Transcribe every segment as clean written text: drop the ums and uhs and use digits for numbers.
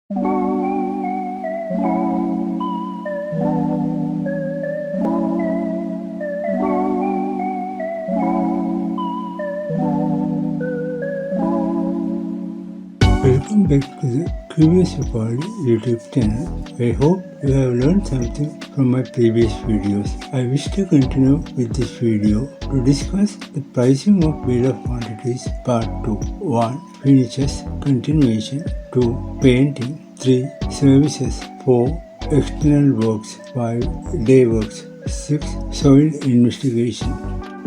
Welcome back to the QSUpali YouTube channel. I hope you have learned something from my previous videos. I wish to continue with this video to discuss the pricing of bill of quantities part 2. 1. Finishes, continuation. 2. Painting. 3. Services. 4. External works. 5. Day works. 6. Soil investigation.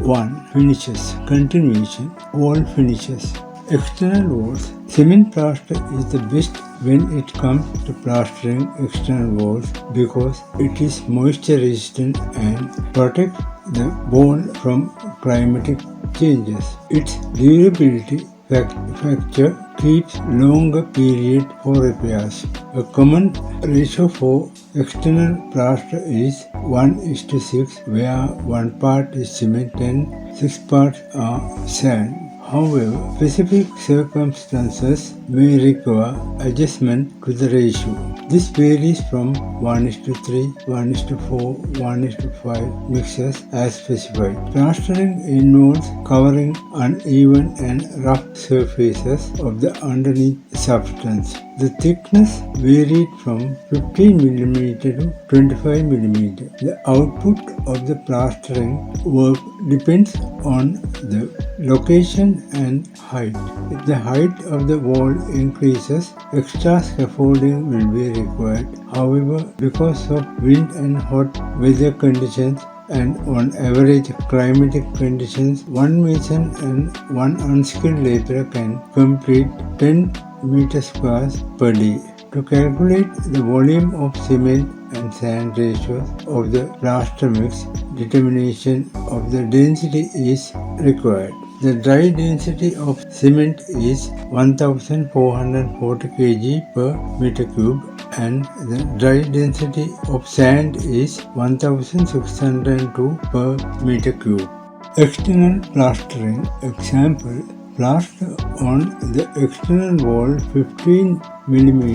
1. Finishes, continuation. Wall finishes. External walls. Cement plaster is the best when it comes to plastering external walls because it is moisture resistant and protects the bond from climatic changes. Its durability facture keeps longer period for repairs. A common ratio for external plaster is 1:6, where 1 part is cement and 6 parts are sand. However, specific circumstances may require adjustment to the ratio. This varies from 1:3, 1:4, 1:5 mixes as specified. Plastering involves covering uneven and rough surfaces of the underneath substance. The thickness varied from 15 mm to 25 mm. The output of the plastering work depends on the location and height. If the height of the wall increases, extra scaffolding will be required. However, because of wind and hot weather conditions and on average climatic conditions, one mason and one unskilled laborer can complete 10 meters squares per day. To calculate the volume of cement and sand ratios of the plaster mix, determination of the density is required. The dry density of cement is 1440 kg per meter cube and the dry density of sand is 1602 per meter cube. External plastering. Example: plaster on the external wall 15 mm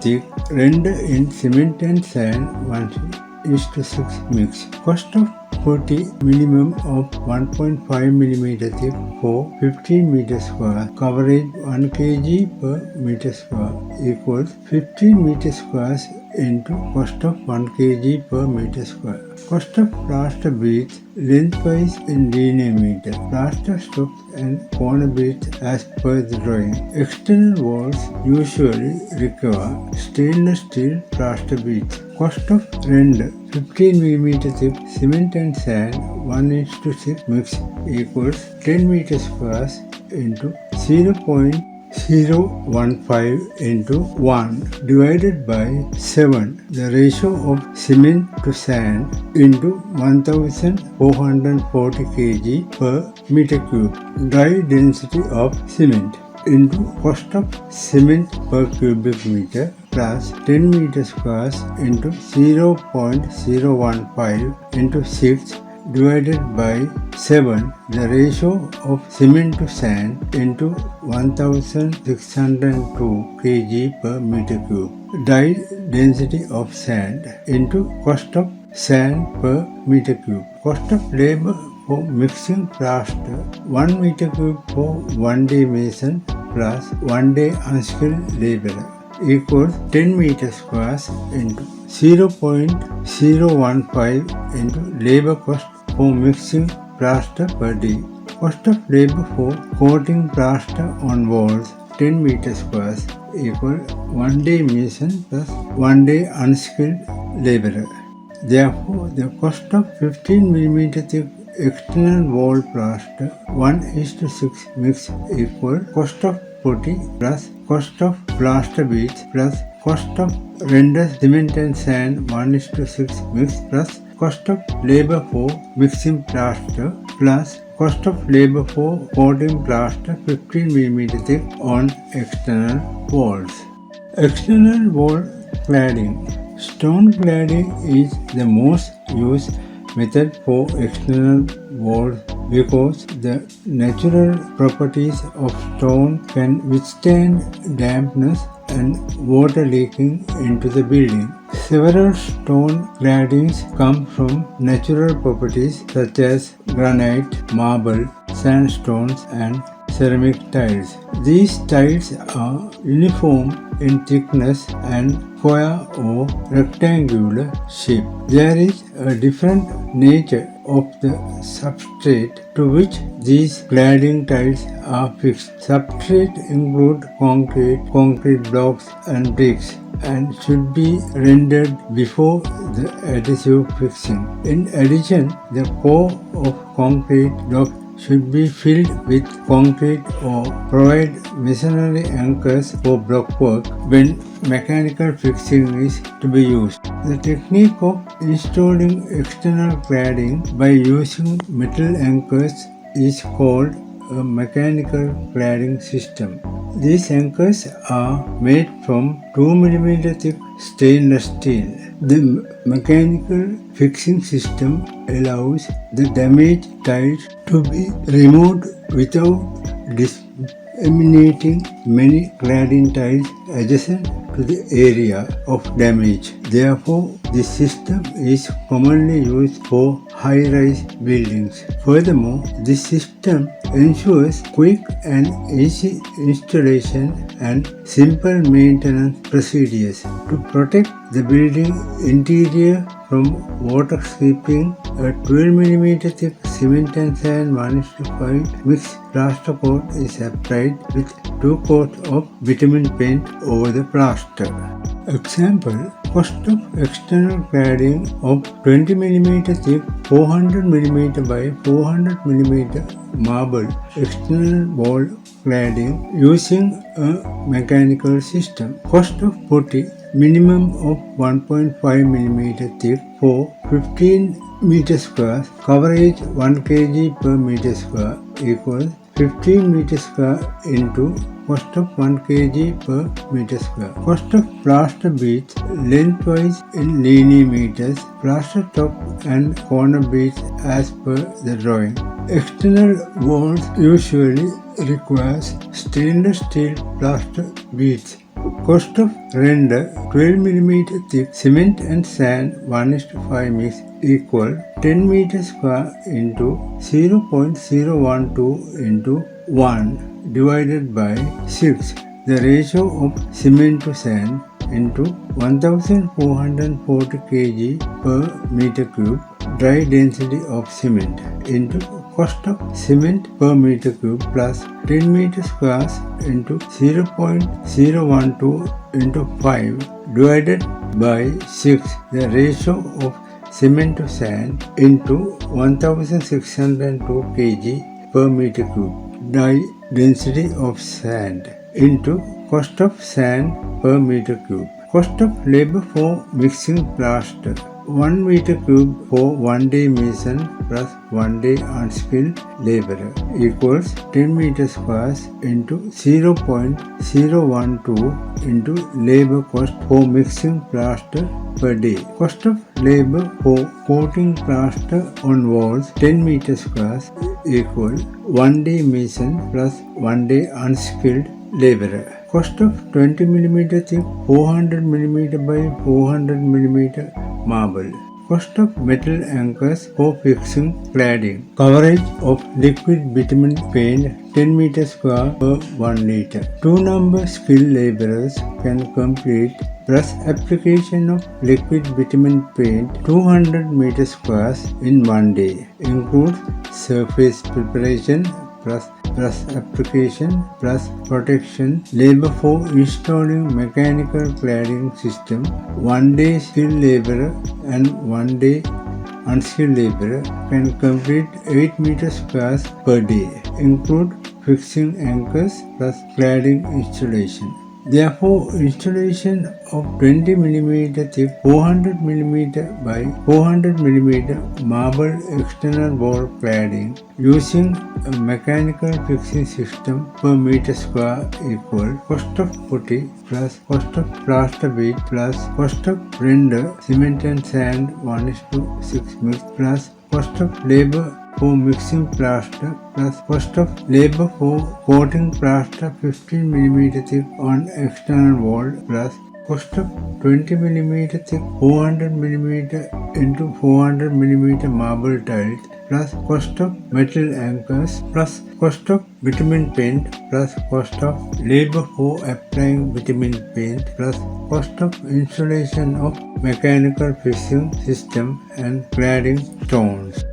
thick, render in cement and sand 1:6 mix. Cost of 40 minimum of 1.5 mm thick for 15 meter square. Coverage 1 kg per meter square equals 15 meter squares into cost of 1 kg per meter square. Cost of plaster beads lengthwise in linear meter. Plaster stops and corner beads as per the drawing. External walls usually require stainless steel plaster beads. Cost of render 15 mm thick cement and sand 1:6 mix equals 10 meter squares into 0.015 into 1 divided by 7. The ratio of cement to sand into 1440 kg per meter cube. Dry density of cement into cost of cement per cubic meter plus 10 meter squares into 0.015 into 6 divided by 7. The ratio of cement to sand into 1602 kg per meter cube. Dry density of sand into cost of sand per meter cube. Cost of labor for mixing plaster 1 meter cube for 1 day mason plus 1 day unskilled laborer equals 10 meter squares into 0.015 into labor cost for mixing plaster per day. Cost of labor for coating plaster on walls 10 meter squares equal 1 day mason plus 1 day unskilled laborer. Therefore, the cost of 15 mm thick external wall plaster 1:6 mix equal cost of 40 plus cost of plaster beads plus cost of render cement and sand 1:6 mix plus cost of labor for mixing plaster plus cost of labor for coating plaster 15 mm thick on external walls. External wall cladding. Stone cladding is the most used method for external walls because the natural properties of stone can withstand dampness and water leaking into the building. Several stone claddings come from natural properties such as granite, marble, sandstones, and ceramic tiles. These tiles are uniform in thickness and square or rectangular shape. There is a different nature of the substrate to which these cladding tiles are fixed. Substrate include concrete blocks and bricks, and should be rendered before the adhesive fixing. In addition, the core of concrete block should be filled with concrete or provide masonry anchors for blockwork when mechanical fixing is to be used. The technique of installing external cladding by using metal anchors is called a mechanical cladding system. These anchors are made from 2 mm thick stainless steel. The mechanical fixing system allows the damaged tiles to be removed without disseminating many cladding tiles adjacent to the area of damage. Therefore, this system is commonly used for high-rise buildings. Furthermore, this system ensures quick and easy installation and simple maintenance procedures. To protect the building interior from water seeping, a 12 mm thick cement and sand 1:5 mixed plaster coat is applied with 2 coats of bitumen paint over the plaster. Example: cost of external cladding of 20 mm thick 400 mm by 400 mm marble external wall cladding using a mechanical system. Cost of putty minimum of 1.5 mm thick for 15 meter square. Coverage 1 kg per meter square equals 15 meter square into cost of 1 kg per meter square. Cost of plaster beads lengthwise in linear meters, plaster top and corner beads as per the drawing. External walls usually requires stainless steel plaster beads. Cost of render 12 mm thick cement and sand 1:5 mix equal 10 meter square into 0.012 into 1 divided by 6. The ratio of cement to sand into 1440 kg per meter cube dry density of cement into cost of cement per meter cube plus 10 meter squares into 0.012 into 5 divided by 6. The ratio of cement to sand into 1602 kg per meter cube dry density of sand into cost of sand per meter cube. Cost of labor for mixing plaster 1 meter cube for 1 day mason plus 1 day unskilled laborer equals 10 meter squares into 0.012 into labor cost for mixing plaster per day. Cost of labor for coating plaster on walls 10 meter squares equal 1 day mason plus 1 day unskilled laborer. Cost of 20 mm thick 400 mm by 400 mm marble. Cost of metal anchors for fixing cladding. Coverage of liquid bitumen paint 10 meter square per 1 liter. 2 number skilled laborers can complete brush application of liquid bitumen paint 200 meter squares in 1 day. Includes surface preparation plus brush application plus protection. Labor for installing mechanical cladding system 1 day skilled laborer and 1 day unskilled laborer can complete 8 meter squares per day. Include fixing anchors plus cladding installation. Therefore, installation of 20 mm thick 400 mm by 400 mm marble external wall cladding using a mechanical fixing system per meter square equal cost of putty plus cost of plaster bead plus cost of render cement and sand 1:6 mix plus cost of labor for mixing plaster plus cost of labor for coating plaster 15 mm thick on external wall plus cost of 20 mm thick 400 mm into 400 mm marble tiles plus cost of metal anchors plus cost of bitumen paint plus cost of labor for applying bitumen paint plus cost of installation of mechanical fixing system and cladding stones.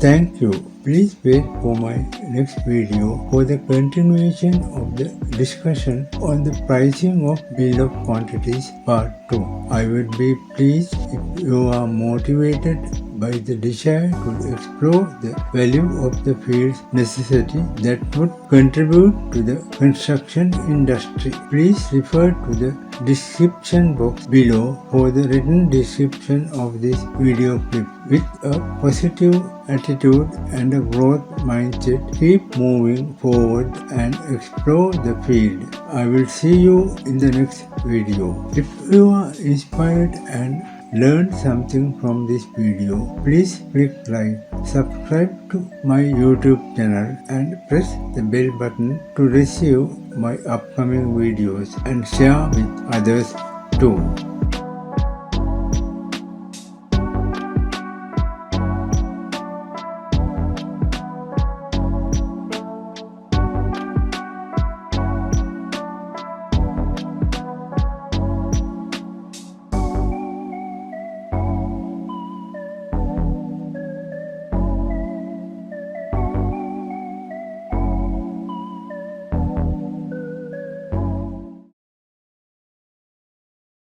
Thank you. Please wait for my next video for the continuation of the discussion on the pricing of bill of quantities part 2. I would be pleased if you are motivated by the desire to explore the value of the field's necessity that would contribute to the construction industry. Please refer to the description box below for the written description of this video clip. With a positive attitude and a growth mindset, keep moving forward and explore the field. I will see you in the next video. If you are inspired and learned something from this video, please click like, subscribe to my YouTube channel and press the bell button to receive my upcoming videos and share with others too.